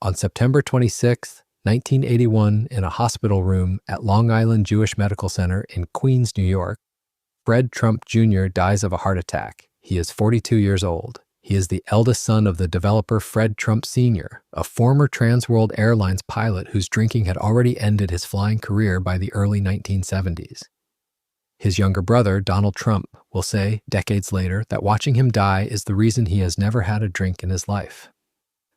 On September 26, 1981, in a hospital room at Long Island Jewish Medical Center in Queens, New York, Fred Trump Jr. dies of a heart attack. He is 42 years old. He is the eldest son of the developer Fred Trump Sr., a former Trans World Airlines pilot whose drinking had already ended his flying career by the early 1970s. His younger brother, Donald Trump, will say, decades later, that watching him die is the reason he has never had a drink in his life.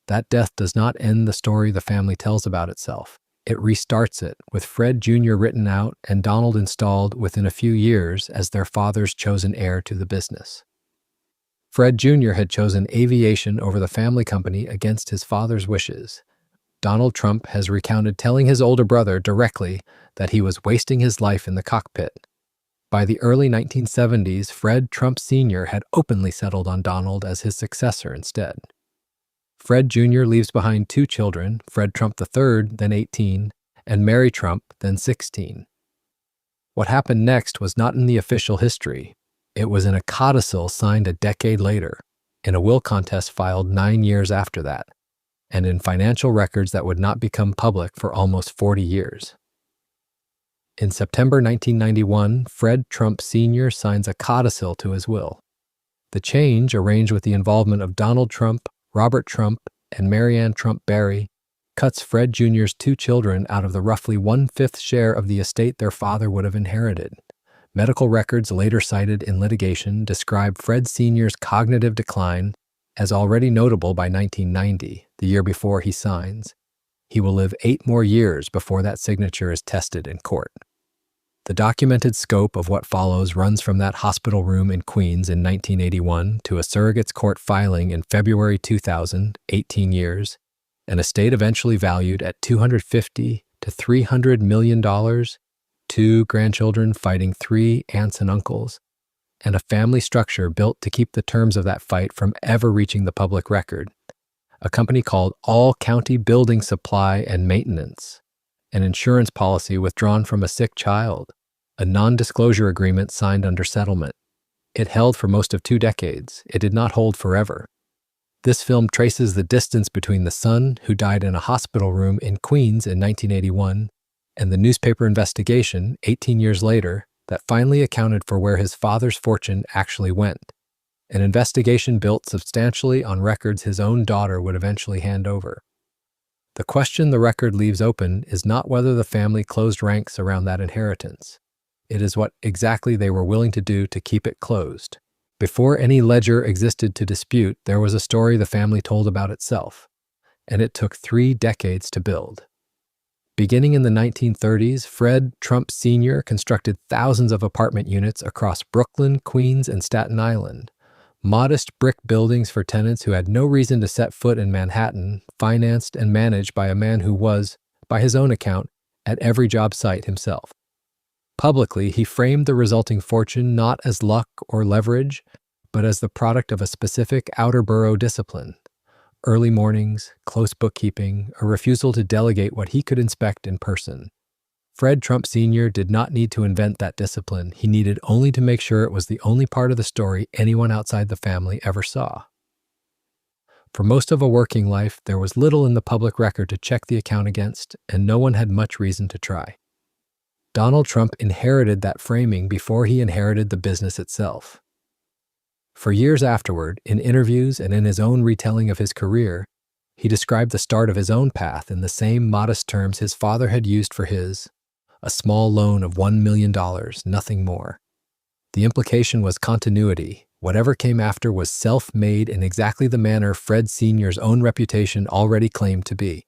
That death does not end the story the family tells about itself. It restarts it, with Fred Jr. written out and Donald installed within a few years as their father's chosen heir to the business. Fred Jr. had chosen aviation over the family company against his father's wishes. Donald Trump has recounted telling his older brother directly that he was wasting his life in the cockpit. By the early 1970s, Fred Trump Sr. had openly settled on Donald as his successor instead. Fred Jr. leaves behind 2 children, Fred Trump III, then 18, and Mary Trump, then 16. What happened next was not in the official history. It was in a codicil signed a decade later, in a will contest filed 9 years after that, and in financial records that would not become public for almost 40 years. In September 1991, Fred Trump Sr. signs a codicil to his will. The change, arranged with the involvement of Donald Trump, Robert Trump, and Marianne Trump Barry, cuts Fred Jr.'s 2 children out of the roughly 1/5 share of the estate their father would have inherited. Medical records later cited in litigation describe Fred Sr.'s cognitive decline as already notable by 1990, the year before he signs. He will live 8 more years before that signature is tested in court. The documented scope of what follows runs from that hospital room in Queens in 1981 to a surrogate's court filing in February 2000, 18 years, an estate eventually valued at $250 to $300 million, 2 grandchildren fighting 3 aunts and uncles, and a family structure built to keep the terms of that fight from ever reaching the public record. A company called All County Building Supply and Maintenance, an insurance policy withdrawn from a sick child, a non-disclosure agreement signed under settlement. It held for most of 2 decades. It did not hold forever. This film traces the distance between the son who died in a hospital room in Queens in 1981 and the newspaper investigation 18 years later that finally accounted for where his father's fortune actually went, an investigation built substantially on records his own daughter would eventually hand over. The question the record leaves open is not whether the family closed ranks around that inheritance. It is what exactly they were willing to do to keep it closed. Before any ledger existed to dispute, there was a story the family told about itself, and it took 3 decades to build. Beginning in the 1930s, Fred Trump Sr. constructed thousands of apartment units across Brooklyn, Queens, and Staten Island. Modest brick buildings for tenants who had no reason to set foot in Manhattan, financed and managed by a man who was, by his own account, at every job site himself. Publicly, he framed the resulting fortune not as luck or leverage, but as the product of a specific outer borough discipline. Early mornings, close bookkeeping, a refusal to delegate what he could inspect in person. Fred Trump Sr. did not need to invent that discipline. He needed only to make sure it was the only part of the story anyone outside the family ever saw. For most of a working life, there was little in the public record to check the account against, and no one had much reason to try. Donald Trump inherited that framing before he inherited the business itself. For years afterward, in interviews and in his own retelling of his career, he described the start of his own path in the same modest terms his father had used for his, a small loan of $1 million, nothing more. The implication was continuity. Whatever came after was self-made in exactly the manner Fred Sr.'s own reputation already claimed to be.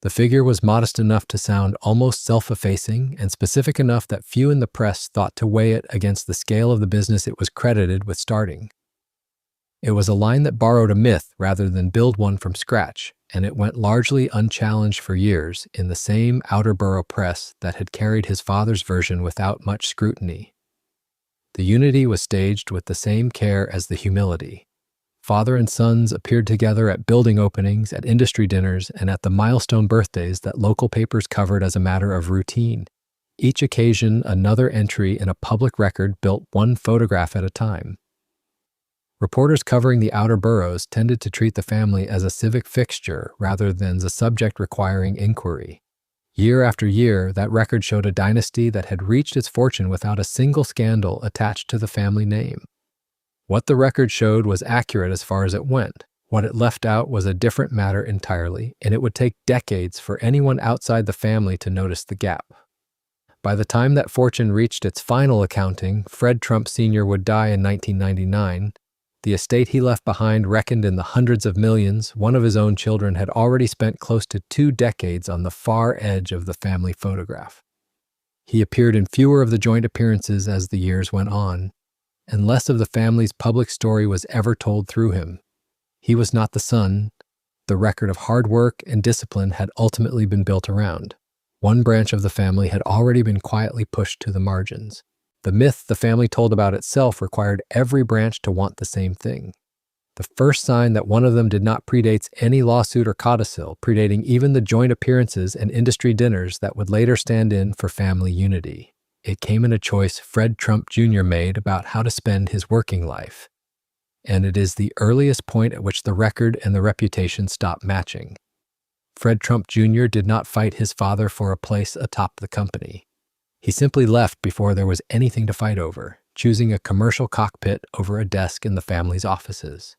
The figure was modest enough to sound almost self-effacing and specific enough that few in the press thought to weigh it against the scale of the business it was credited with starting. It was a line that borrowed a myth rather than build one from scratch, and it went largely unchallenged for years in the same outer borough press that had carried his father's version without much scrutiny. The unity was staged with the same care as the humility. Father and sons appeared together at building openings, at industry dinners, and at the milestone birthdays that local papers covered as a matter of routine. Each occasion another entry in a public record built one photograph at a time. Reporters covering the outer boroughs tended to treat the family as a civic fixture rather than as a subject requiring inquiry. Year after year, that record showed a dynasty that had reached its fortune without a single scandal attached to the family name. What the record showed was accurate as far as it went. What it left out was a different matter entirely, and it would take decades for anyone outside the family to notice the gap. By the time that fortune reached its final accounting, Fred Trump Sr. would die in 1999. The estate he left behind reckoned in the hundreds of millions. One of his own children had already spent close to 2 decades on the far edge of the family photograph. He appeared in fewer of the joint appearances as the years went on, and less of the family's public story was ever told through him. He was not the son. The record of hard work and discipline had ultimately been built around. One branch of the family had already been quietly pushed to the margins. The myth the family told about itself required every branch to want the same thing. The first sign that one of them did not predates any lawsuit or codicil, predating even the joint appearances and industry dinners that would later stand in for family unity. It came in a choice Fred Trump Jr. made about how to spend his working life. And it is the earliest point at which the record and the reputation stop matching. Fred Trump Jr. did not fight his father for a place atop the company. He simply left before there was anything to fight over, choosing a commercial cockpit over a desk in the family's offices.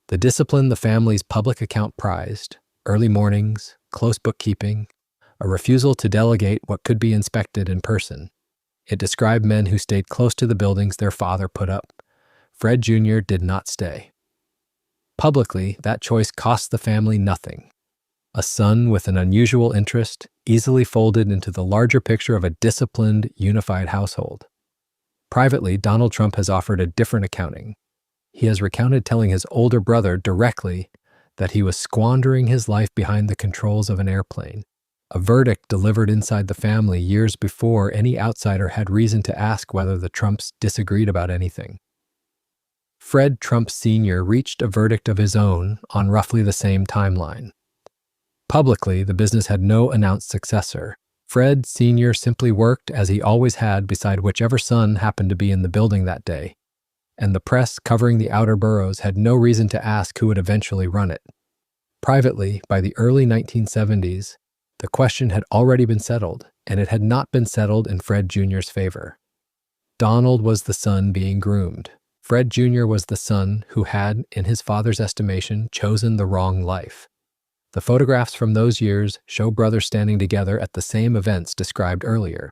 The discipline the family's public account prized, early mornings, close bookkeeping, a refusal to delegate what could be inspected in person. It described men who stayed close to the buildings their father put up. Fred Jr. did not stay. Publicly, that choice cost the family nothing. A son with an unusual interest, easily folded into the larger picture of a disciplined, unified household. Privately, Donald Trump has offered a different accounting. He has recounted telling his older brother directly that he was squandering his life behind the controls of an airplane, a verdict delivered inside the family years before any outsider had reason to ask whether the Trumps disagreed about anything. Fred Trump Sr. reached a verdict of his own on roughly the same timeline. Publicly, the business had no announced successor. Fred Sr. simply worked as he always had beside whichever son happened to be in the building that day, and the press covering the outer boroughs had no reason to ask who would eventually run it. Privately, by the early 1970s, the question had already been settled, and it had not been settled in Fred Jr.'s favor. Donald was the son being groomed. Fred Jr. was the son who had, in his father's estimation, chosen the wrong life. The photographs from those years show brothers standing together at the same events described earlier.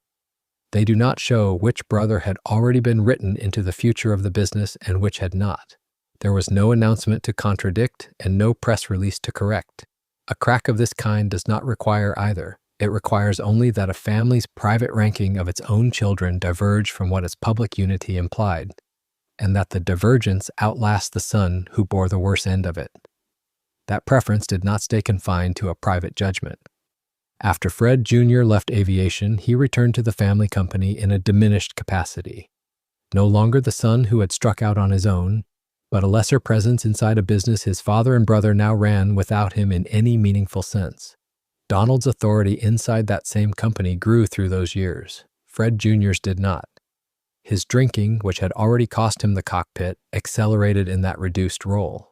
They do not show which brother had already been written into the future of the business and which had not. There was no announcement to contradict and no press release to correct. A crack of this kind does not require either. It requires only that a family's private ranking of its own children diverge from what its public unity implied, and that the divergence outlasts the son who bore the worse end of it. That preference did not stay confined to a private judgment. After Fred Jr. left aviation, he returned to the family company in a diminished capacity. No longer the son who had struck out on his own, but a lesser presence inside a business his father and brother now ran without him in any meaningful sense. Donald's authority inside that same company grew through those years. Fred Jr.'s did not. His drinking, which had already cost him the cockpit, accelerated in that reduced role.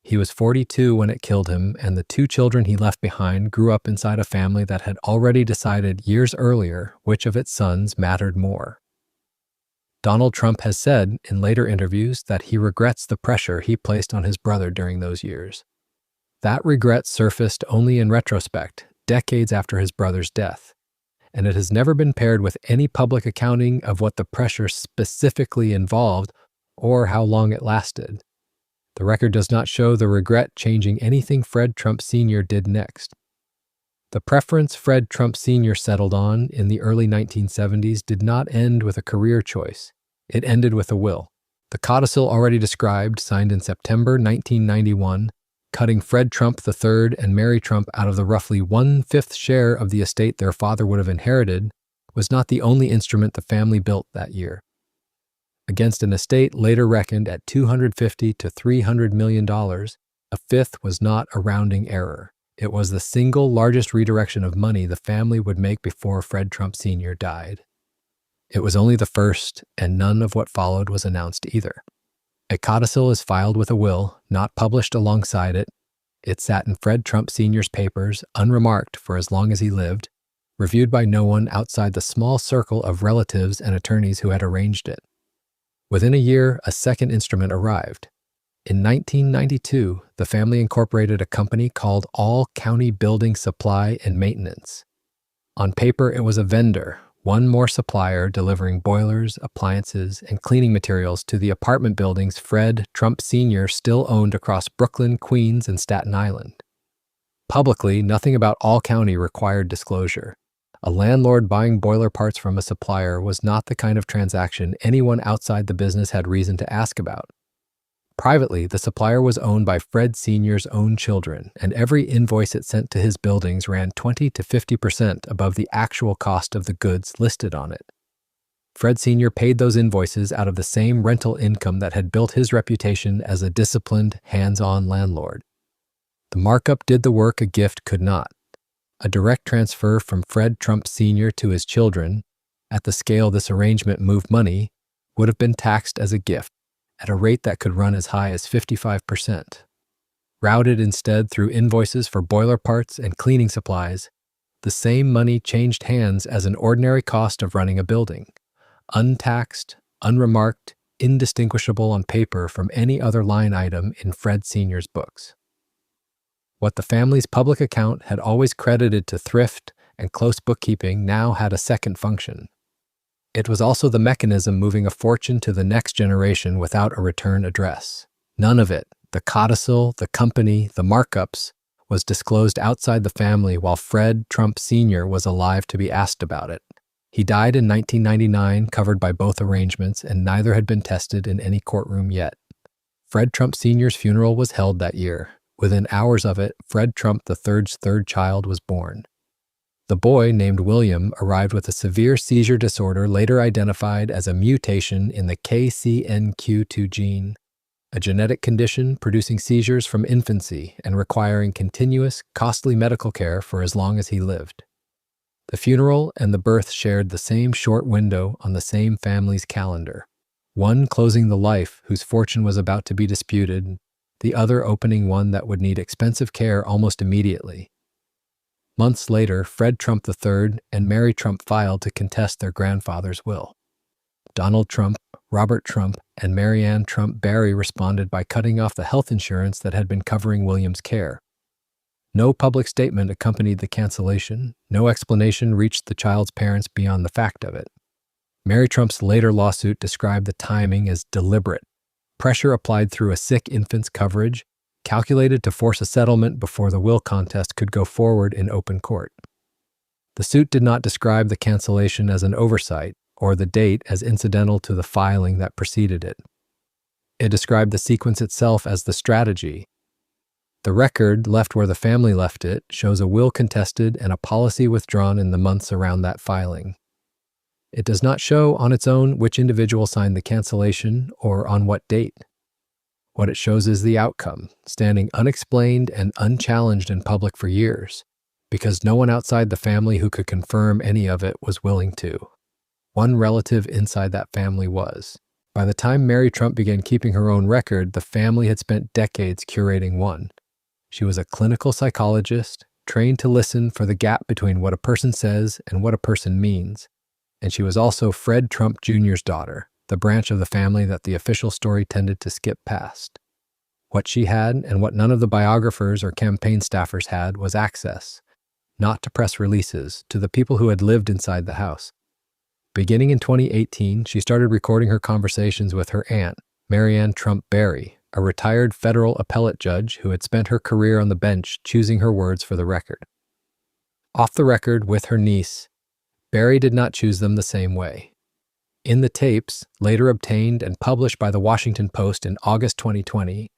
He was 42 when it killed him, and the 2 children he left behind grew up inside a family that had already decided years earlier which of its sons mattered more. Donald Trump has said in later interviews that he regrets the pressure he placed on his brother during those years. That regret surfaced only in retrospect, decades after his brother's death, and it has never been paired with any public accounting of what the pressure specifically involved or how long it lasted. The record does not show the regret changing anything Fred Trump Sr. did next. The preference Fred Trump Sr. settled on in the early 1970s did not end with a career choice. It ended with a will. The codicil already described, signed in September 1991, cutting Fred Trump III and Mary Trump out of the roughly 1/5 share of the estate their father would have inherited, was not the only instrument the family built that year. Against an estate later reckoned at $250 to $300 million, a fifth was not a rounding error. It was the single largest redirection of money the family would make before Fred Trump Sr. died. It was only the first, and none of what followed was announced either. A codicil is filed with a will, not published alongside it. It sat in Fred Trump Sr.'s papers, unremarked for as long as he lived, reviewed by no one outside the small circle of relatives and attorneys who had arranged it. Within a year, a second instrument arrived. In 1992, the family incorporated a company called All County Building Supply and Maintenance. On paper, it was a vendor, one more supplier delivering boilers, appliances, and cleaning materials to the apartment buildings Fred Trump Sr. still owned across Brooklyn, Queens, and Staten Island. Publicly, nothing about All County required disclosure. A landlord buying boiler parts from a supplier was not the kind of transaction anyone outside the business had reason to ask about. Privately, the supplier was owned by Fred Sr.'s own children, and every invoice it sent to his buildings ran 20 to 50% above the actual cost of the goods listed on it. Fred Sr. paid those invoices out of the same rental income that had built his reputation as a disciplined, hands-on landlord. The markup did the work a gift could not. A direct transfer from Fred Trump Sr. to his children, at the scale this arrangement moved money, would have been taxed as a gift, at a rate that could run as high as 55%. Routed instead through invoices for boiler parts and cleaning supplies, the same money changed hands as an ordinary cost of running a building, untaxed, unremarked, indistinguishable on paper from any other line item in Fred Sr.'s books. What the family's public account had always credited to thrift and close bookkeeping now had a second function. It was also the mechanism moving a fortune to the next generation without a return address. None of it, the codicil, the company, the markups, was disclosed outside the family while Fred Trump Sr. was alive to be asked about it. He died in 1999, covered by both arrangements, and neither had been tested in any courtroom yet. Fred Trump Sr.'s funeral was held that year. Within hours of it, Fred Trump III's third child was born. The boy, named William, arrived with a severe seizure disorder later identified as a mutation in the KCNQ2 gene, a genetic condition producing seizures from infancy and requiring continuous, costly medical care for as long as he lived. The funeral and the birth shared the same short window on the same family's calendar, one closing the life whose fortune was about to be disputed, the other opening one that would need expensive care almost immediately. Months later, Fred Trump III and Mary Trump filed to contest their grandfather's will. Donald Trump, Robert Trump, and Mary Ann Trump Barry responded by cutting off the health insurance that had been covering William's care. No public statement accompanied the cancellation. No explanation reached the child's parents beyond the fact of it. Mary Trump's later lawsuit described the timing as deliberate. Pressure applied through a sick infant's coverage, calculated to force a settlement before the will contest could go forward in open court. The suit did not describe the cancellation as an oversight or the date as incidental to the filing that preceded it. It described the sequence itself as the strategy. The record, left where the family left it, shows a will contested and a policy withdrawn in the months around that filing. It does not show on its own which individual signed the cancellation or on what date. What it shows is the outcome, standing unexplained and unchallenged in public for years, because no one outside the family who could confirm any of it was willing to. One relative inside that family was. By the time Mary Trump began keeping her own record, the family had spent decades curating one. She was a clinical psychologist, trained to listen for the gap between what a person says and what a person means, and she was also Fred Trump Jr.'s daughter, the branch of the family that the official story tended to skip past. What she had, and what none of the biographers or campaign staffers had, was access, not to press releases, to the people who had lived inside the house. Beginning in 2018, she started recording her conversations with her aunt, Mary Ann Trump Barry, a retired federal appellate judge who had spent her career on the bench choosing her words for the record. Off the record with her niece, Barry did not choose them the same way. In the tapes, later obtained and published by the Washington Post in August 2020,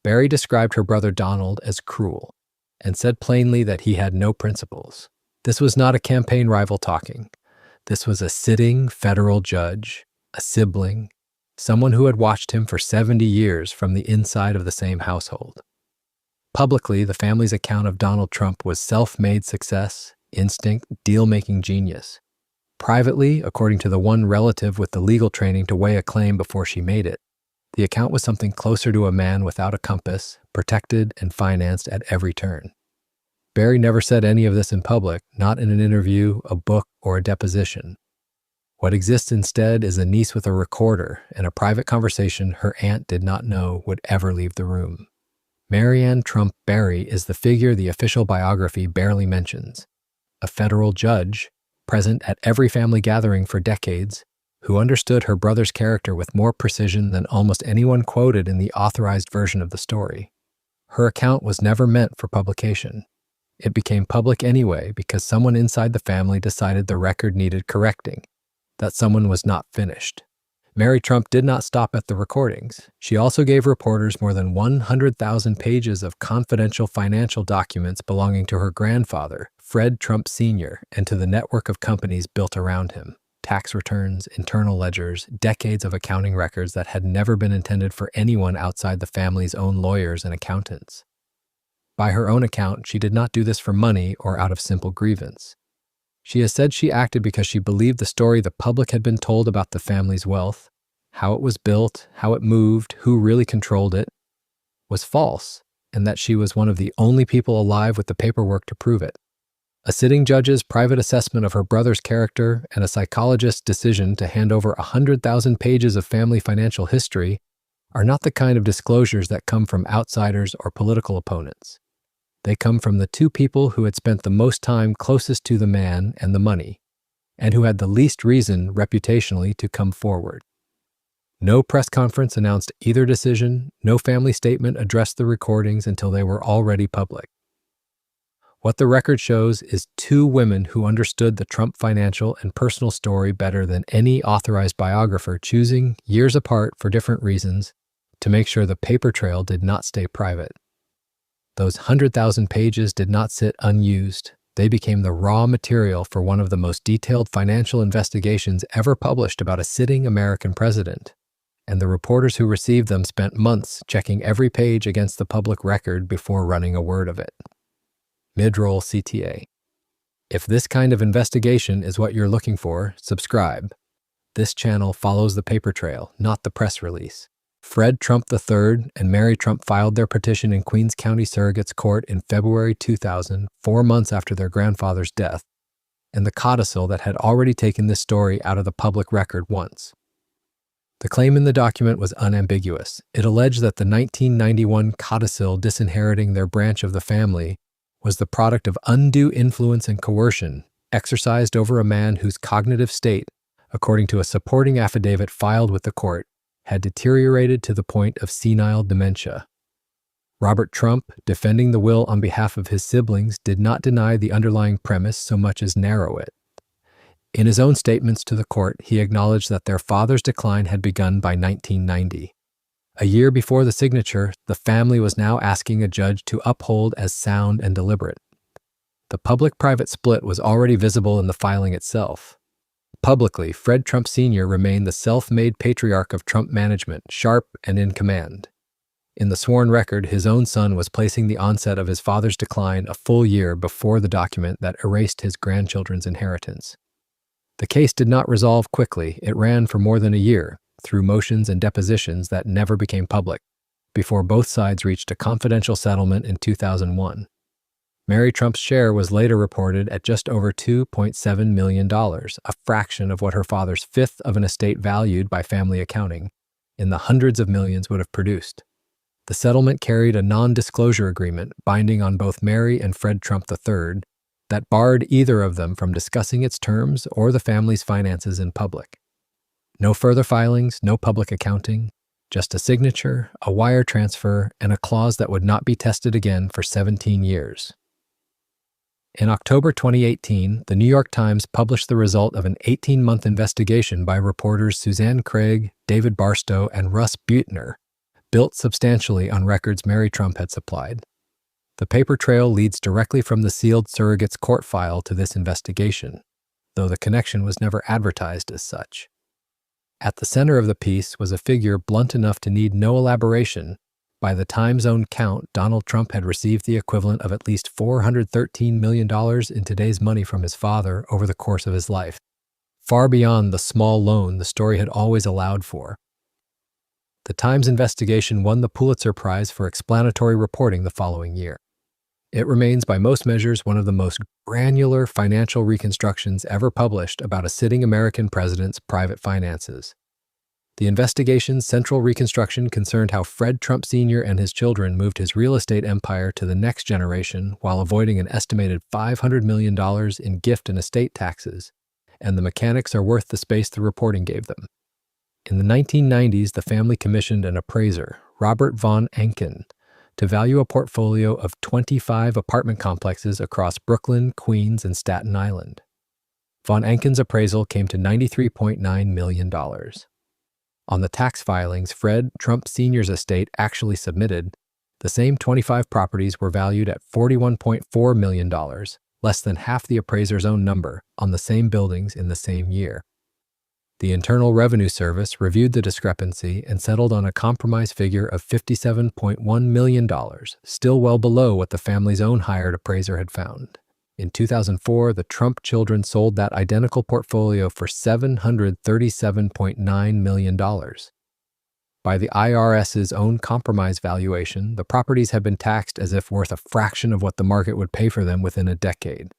Barry described her brother Donald as cruel and said plainly that he had no principles. This was not a campaign rival talking. This was a sitting federal judge, a sibling, someone who had watched him for 70 years from the inside of the same household. Publicly, the family's account of Donald Trump was self-made success, instinct, deal-making genius. Privately, according to the one relative with the legal training to weigh a claim before she made it, The account was something closer to a man without a compass, protected and financed at every turn. Barry never said any of this in public, not in an interview, a book, or a deposition. What exists instead is a niece with a recorder and a private conversation her aunt did not know would ever leave the room. Marianne Trump Barry is the figure the official biography barely mentions. A federal judge, present at every family gathering for decades, who understood her brother's character with more precision than almost anyone quoted in the authorized version of the story. Her account was never meant for publication. It became public anyway because someone inside the family decided the record needed correcting, that someone was not finished. Mary Trump did not stop at the recordings. She also gave reporters more than 100,000 pages of confidential financial documents belonging to her grandfather, Fred Trump Sr., and to the network of companies built around him. Tax returns, internal ledgers, decades of accounting records that had never been intended for anyone outside the family's own lawyers and accountants. By her own account, she did not do this for money or out of simple grievance. She has said she acted because she believed the story the public had been told about the family's wealth, how it was built, how it moved, who really controlled it, was false, and that she was one of the only people alive with the paperwork to prove it. A sitting judge's private assessment of her brother's character and a psychologist's decision to hand over 100,000 pages of family financial history are not the kind of disclosures that come from outsiders or political opponents. They come from the two people who had spent the most time closest to the man and the money, and who had the least reason, reputationally, to come forward. No press conference announced either decision, no family statement addressed the recordings until they were already public. What the record shows is two women who understood the Trump financial and personal story better than any authorized biographer, choosing, years apart for different reasons, to make sure the paper trail did not stay private. Those 100,000 pages did not sit unused. They became the raw material for one of the most detailed financial investigations ever published about a sitting American president, and the reporters who received them spent months checking every page against the public record before running a word of it. Mid-roll CTA. If this kind of investigation is what you're looking for, subscribe. This channel follows the paper trail, not the press release. Fred Trump III and Mary Trump filed their petition in Queens County Surrogate's Court in February 2000, 4 months after their grandfather's death, and the codicil that had already taken this story out of the public record once. The claim in the document was unambiguous. It alleged that the 1991 codicil disinheriting their branch of the family was the product of undue influence and coercion exercised over a man whose cognitive state, according to a supporting affidavit filed with the court, had deteriorated to the point of senile dementia. Robert Trump, defending the will on behalf of his siblings, did not deny the underlying premise so much as narrow it. In his own statements to the court, he acknowledged that their father's decline had begun by 1990. A year before the signature, the family was now asking a judge to uphold as sound and deliberate. The public-private split was already visible in the filing itself. Publicly, Fred Trump Sr. remained the self-made patriarch of Trump management, sharp and in command. In the sworn record, his own son was placing the onset of his father's decline a full year before the document that erased his grandchildren's inheritance. The case did not resolve quickly. It ran for more than a year, through motions and depositions that never became public, before both sides reached a confidential settlement in 2001. Mary Trump's share was later reported at just over $2.7 million, a fraction of what her father's fifth of an estate valued by family accounting, in the hundreds of millions would have produced. The settlement carried a non-disclosure agreement binding on both Mary and Fred Trump III that barred either of them from discussing its terms or the family's finances in public. No further filings, no public accounting, just a signature, a wire transfer, and a clause that would not be tested again for 17 years. In October 2018, the New York Times published the result of an 18-month investigation by reporters Suzanne Craig, David Barstow, and Russ Buettner, built substantially on records Mary Trump had supplied. The paper trail leads directly from the sealed surrogate's court file to this investigation, though the connection was never advertised as such. At the center of the piece was a figure blunt enough to need no elaboration. By the Times' own count, Donald Trump had received the equivalent of at least $413 million in today's money from his father over the course of his life, far beyond the small loan the story had always allowed for. The Times investigation won the Pulitzer Prize for explanatory reporting the following year. It remains by most measures one of the most granular financial reconstructions ever published about a sitting American president's private finances. The investigation's central reconstruction concerned how Fred Trump Sr. and his children moved his real estate empire to the next generation while avoiding an estimated $500 million in gift and estate taxes, and the mechanics are worth the space the reporting gave them. In the 1990s, the family commissioned an appraiser, Robert von Enken, to value a portfolio of 25 apartment complexes across Brooklyn, Queens, and Staten Island. Von Enken's appraisal came to $93.9 million. On the tax filings Fred Trump Sr.'s estate actually submitted, the same 25 properties were valued at $41.4 million, less than half the appraiser's own number, on the same buildings in the same year. The Internal Revenue Service reviewed the discrepancy and settled on a compromise figure of $57.1 million, still well below what the family's own hired appraiser had found. In 2004, the Trump children sold that identical portfolio for $737.9 million. By the IRS's own compromise valuation, the properties had been taxed as if worth a fraction of what the market would pay for them within a decade.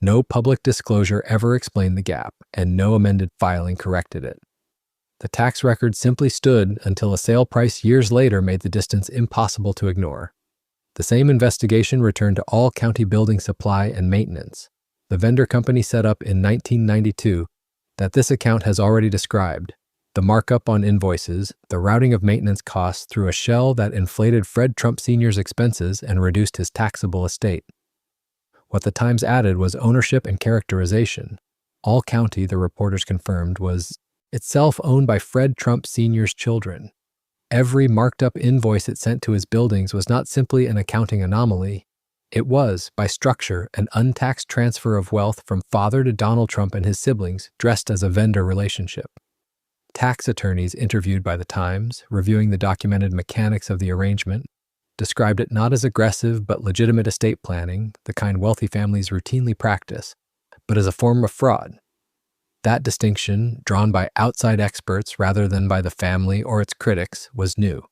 No public disclosure ever explained the gap, and no amended filing corrected it. The tax record simply stood until a sale price years later made the distance impossible to ignore. The same investigation returned to all county building supply and maintenance, the vendor company set up in 1992, that this account has already described, the markup on invoices, the routing of maintenance costs through a shell that inflated Fred Trump Sr.'s expenses and reduced his taxable estate. What the Times added was ownership and characterization. All county, the reporters confirmed, was itself owned by Fred Trump Sr.'s children. Every marked-up invoice it sent to his buildings was not simply an accounting anomaly. It was, by structure, an untaxed transfer of wealth from father to Donald Trump and his siblings, dressed as a vendor relationship. Tax attorneys interviewed by the Times, reviewing the documented mechanics of the arrangement, described it not as aggressive but legitimate estate planning, the kind wealthy families routinely practice, but as a form of fraud. That distinction, drawn by outside experts rather than by the family or its critics, was new.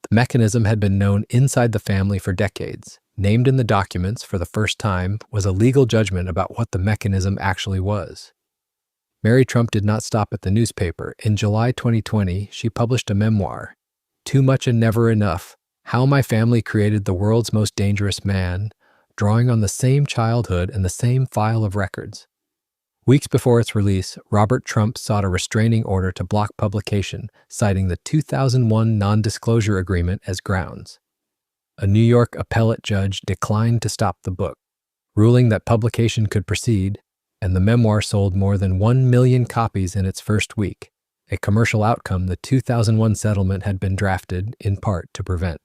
The mechanism had been known inside the family for decades. Named in the documents for the first time was a legal judgment about what the mechanism actually was. Mary Trump did not stop at the newspaper. In July 2020, she published a memoir, Too Much and Never Enough: How My Family Created the World's Most Dangerous Man, drawing on the same childhood and the same file of records. Weeks before its release, Robert Trump sought a restraining order to block publication, citing the 2001 non-disclosure agreement as grounds. A New York appellate judge declined to stop the book, ruling that publication could proceed, and the memoir sold more than 1 million copies in its first week, a commercial outcome the 2001 settlement had been drafted, in part, to prevent.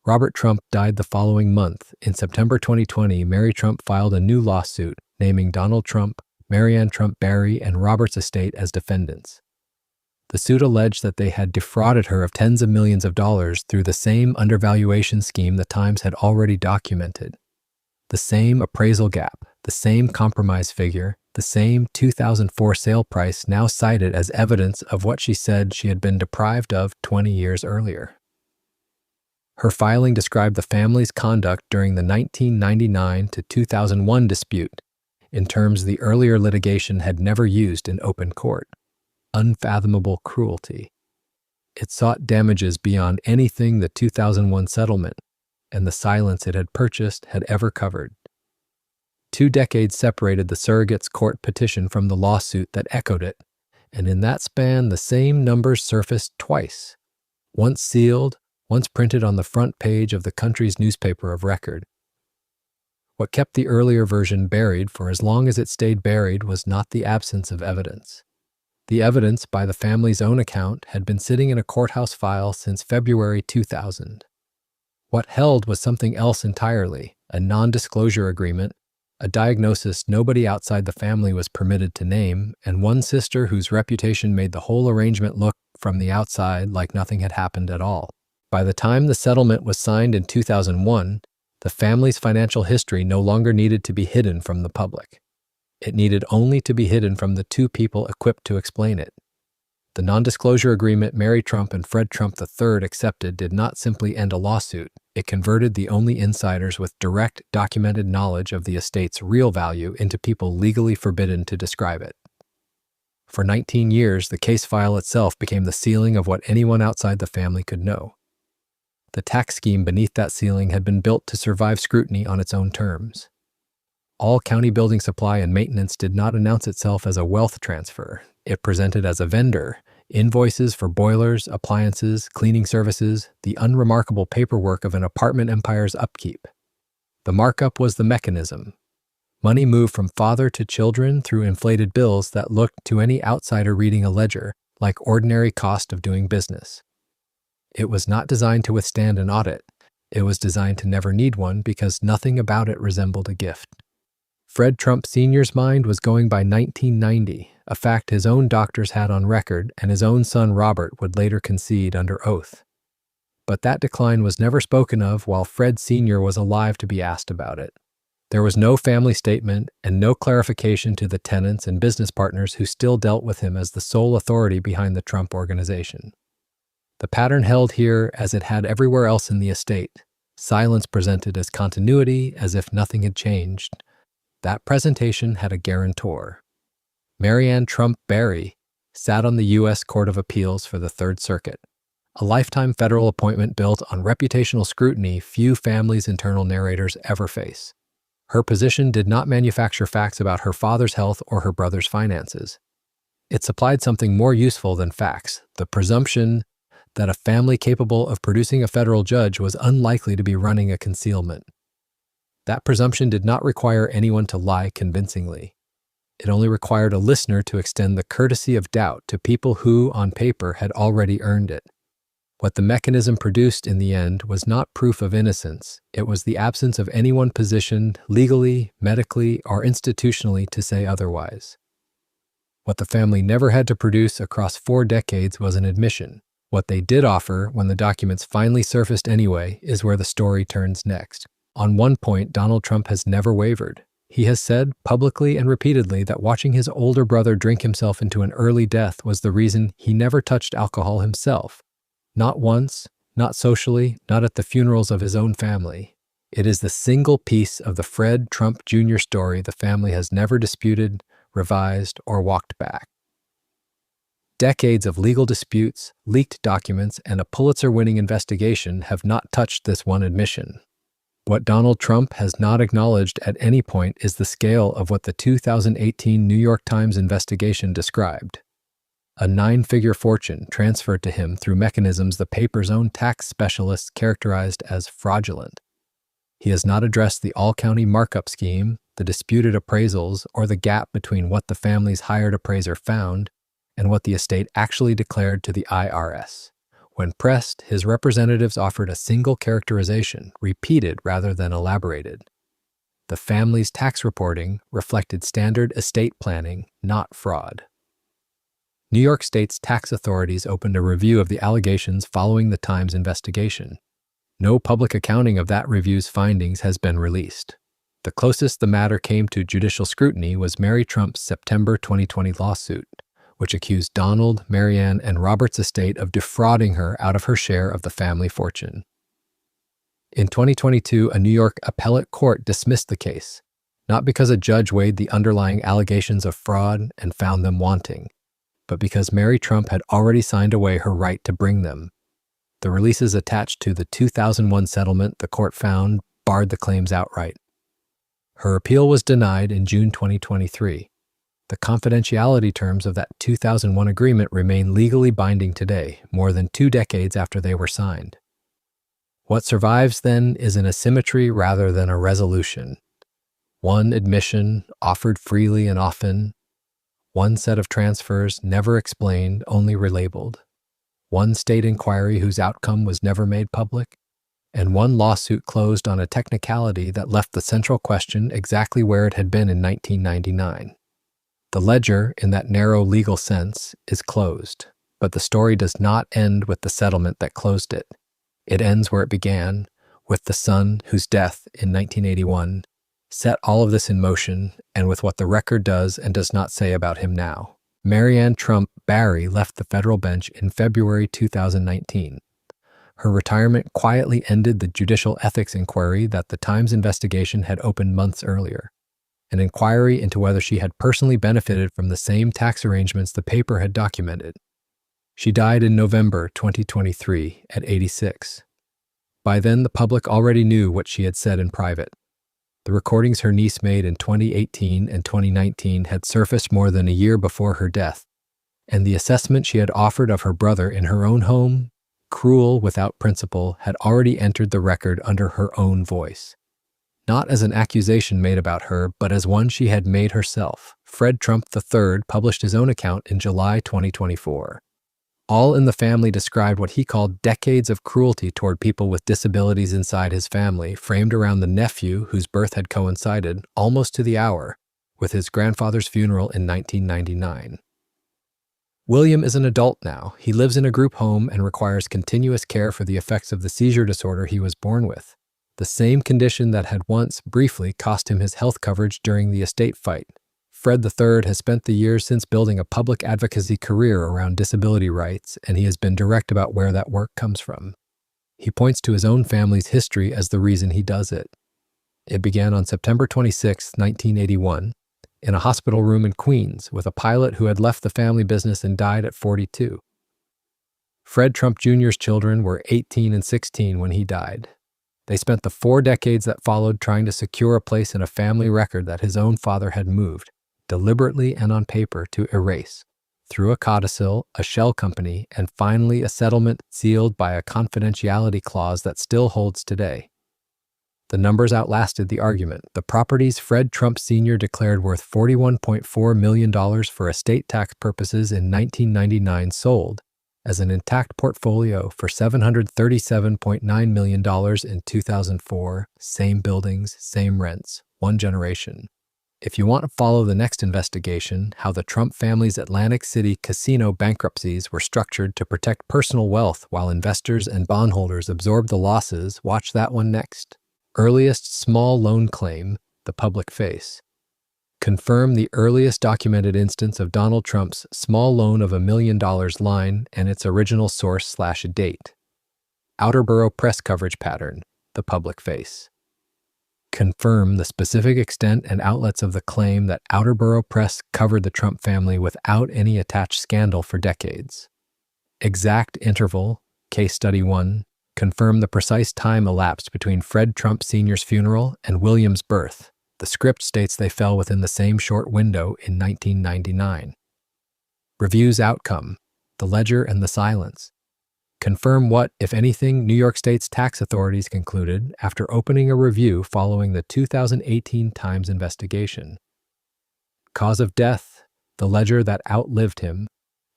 Robert Trump died the following month. In September 2020, Mary Trump filed a new lawsuit, naming Donald Trump, Marianne Trump Barry, and Robert's estate as defendants. The suit alleged that they had defrauded her of tens of millions of dollars through the same undervaluation scheme the Times had already documented. The same appraisal gap, the same compromise figure, the same 2004 sale price now cited as evidence of what she said she had been deprived of 20 years earlier. Her filing described the family's conduct during the 1999 to 2001 dispute, in terms the earlier litigation had never used in open court: unfathomable cruelty. It sought damages beyond anything the 2001 settlement and the silence it had purchased had ever covered. 2 decades separated the surrogate's court petition from the lawsuit that echoed it, and in that span the same numbers surfaced twice, once sealed, once printed on the front page of the country's newspaper of record. What kept the earlier version buried for as long as it stayed buried was not the absence of evidence. The evidence, by the family's own account, had been sitting in a courthouse file since February 2000. What held was something else entirely: a non-disclosure agreement, a diagnosis nobody outside the family was permitted to name, and one sister whose reputation made the whole arrangement look, from the outside, like nothing had happened at all. By the time the settlement was signed in 2001, the family's financial history no longer needed to be hidden from the public. It needed only to be hidden from the 2 people equipped to explain it: The non-disclosure agreement Mary Trump and Fred Trump III accepted did not simply end a lawsuit. It converted the only insiders with direct, documented knowledge of the estate's real value into people legally forbidden to describe it. For 19 years, the case file itself became the ceiling of what anyone outside the family could know. The tax scheme beneath that ceiling had been built to survive scrutiny on its own terms. All county building supply and maintenance did not announce itself as a wealth transfer. It presented as a vendor, invoices for boilers, appliances, cleaning services, the unremarkable paperwork of an apartment empire's upkeep. The markup was the mechanism. Money moved from father to children through inflated bills that looked to any outsider reading a ledger like ordinary cost of doing business. It was not designed to withstand an audit. It was designed to never need one because nothing about it resembled a gift. Fred Trump Sr.'s mind was going by 1990, a fact his own doctors had on record and his own son Robert would later concede under oath. But that decline was never spoken of while Fred Sr. was alive to be asked about it. There was no family statement and no clarification to the tenants and business partners who still dealt with him as the sole authority behind the Trump organization. The pattern held here as it had everywhere else in the estate. Silence presented as continuity, as if nothing had changed. That presentation had a guarantor. Marianne Trump Barry sat on the U.S. Court of Appeals for the Third Circuit, a lifetime federal appointment built on reputational scrutiny few families' internal narrators ever face. Her position did not manufacture facts about her father's health or her brother's finances. It supplied something more useful than facts, the presumption that a family capable of producing a federal judge was unlikely to be running a concealment. That presumption did not require anyone to lie convincingly. It only required a listener to extend the courtesy of doubt to people who, on paper, had already earned it. What the mechanism produced in the end was not proof of innocence. It was the absence of anyone positioned legally, medically, or institutionally to say otherwise. What the family never had to produce across 4 decades was an admission. What they did offer, when the documents finally surfaced anyway, is where the story turns next. On one point, Donald Trump has never wavered. He has said publicly and repeatedly that watching his older brother drink himself into an early death was the reason he never touched alcohol himself. Not once, not socially, not at the funerals of his own family. It is the single piece of the Fred Trump Jr. story the family has never disputed, revised, or walked back. Decades of legal disputes, leaked documents, and a Pulitzer-winning investigation have not touched this one admission. What Donald Trump has not acknowledged at any point is the scale of what the 2018 New York Times investigation described. A 9-figure fortune transferred to him through mechanisms the paper's own tax specialists characterized as fraudulent. He has not addressed the all-county markup scheme, the disputed appraisals, or the gap between what the family's hired appraiser found and what the estate actually declared to the IRS. When pressed, his representatives offered a single characterization, repeated rather than elaborated. The family's tax reporting reflected standard estate planning, not fraud. New York State's tax authorities opened a review of the allegations following the Times investigation. No public accounting of that review's findings has been released. The closest the matter came to judicial scrutiny was Mary Trump's September 2020 lawsuit, which accused Donald, Marianne, and Robert's estate of defrauding her out of her share of the family fortune. In 2022, a New York appellate court dismissed the case, not because a judge weighed the underlying allegations of fraud and found them wanting, but because Mary Trump had already signed away her right to bring them. The releases attached to the 2001 settlement the court found barred the claims outright. Her appeal was denied in June 2023. The confidentiality terms of that 2001 agreement remain legally binding today, more than 2 decades after they were signed. What survives, then, is an asymmetry rather than a resolution. One admission, offered freely and often. One set of transfers, never explained, only relabeled. One state inquiry whose outcome was never made public. And one lawsuit closed on a technicality that left the central question exactly where it had been in 1999. The ledger, in that narrow legal sense, is closed, but the story does not end with the settlement that closed it. It ends where it began, with the son whose death in 1981 set all of this in motion, and with what the record does and does not say about him now. Marianne Trump Barry left the federal bench in February 2019. Her retirement quietly ended the judicial ethics inquiry that the Times investigation had opened months earlier, an inquiry into whether she had personally benefited from the same tax arrangements the paper had documented. She died in November 2023 at 86. By then, the public already knew what she had said in private. The recordings her niece made in 2018 and 2019 had surfaced more than a year before her death, and the assessment she had offered of her brother in her own home, cruel without principle, had already entered the record under her own voice. Not as an accusation made about her, but as one she had made herself. Fred Trump III published his own account in July 2024. All in the Family described what he called decades of cruelty toward people with disabilities inside his family, framed around the nephew whose birth had coincided, almost to the hour, with his grandfather's funeral in 1999. William is an adult now. He lives in a group home and requires continuous care for the effects of the seizure disorder he was born with, the same condition that had once, briefly, cost him his health coverage during the estate fight. Fred III has spent the years since building a public advocacy career around disability rights, and he has been direct about where that work comes from. He points to his own family's history as the reason he does it. It began on September 26, 1981, in a hospital room in Queens with a pilot who had left the family business and died at 42. Fred Trump Jr.'s children were 18 and 16 when he died. They spent the 4 decades that followed trying to secure a place in a family record that his own father had moved, deliberately and on paper, to erase, through a codicil, a shell company, and finally a settlement sealed by a confidentiality clause that still holds today. The numbers outlasted the argument. The properties Fred Trump Sr. declared worth $41.4 million for estate tax purposes in 1999 sold as an intact portfolio for $737.9 million in 2004, same buildings, same rents, one generation. If you want to follow the next investigation, how the Trump family's Atlantic City casino bankruptcies were structured to protect personal wealth while investors and bondholders absorbed the losses, watch that one next. Earliest small loan claim, the public face. Confirm the earliest documented instance of Donald Trump's small loan of $1 million line and its original source/date. Outerborough press coverage pattern, the public face. Confirm the specific extent and outlets of the claim that Outerborough press covered the Trump family without any attached scandal for decades. Exact interval, case study 1. Confirm the precise time elapsed between Fred Trump Sr.'s funeral and William's birth. The script states they fell within the same short window in 1999. Reviews outcome, the ledger and the silence. Confirm what, if anything, New York State's tax authorities concluded after opening a review following the 2018 Times investigation. Cause of death, the ledger that outlived him.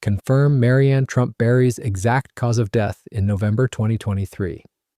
Confirm Marianne Trump Barry's exact cause of death in November 2023.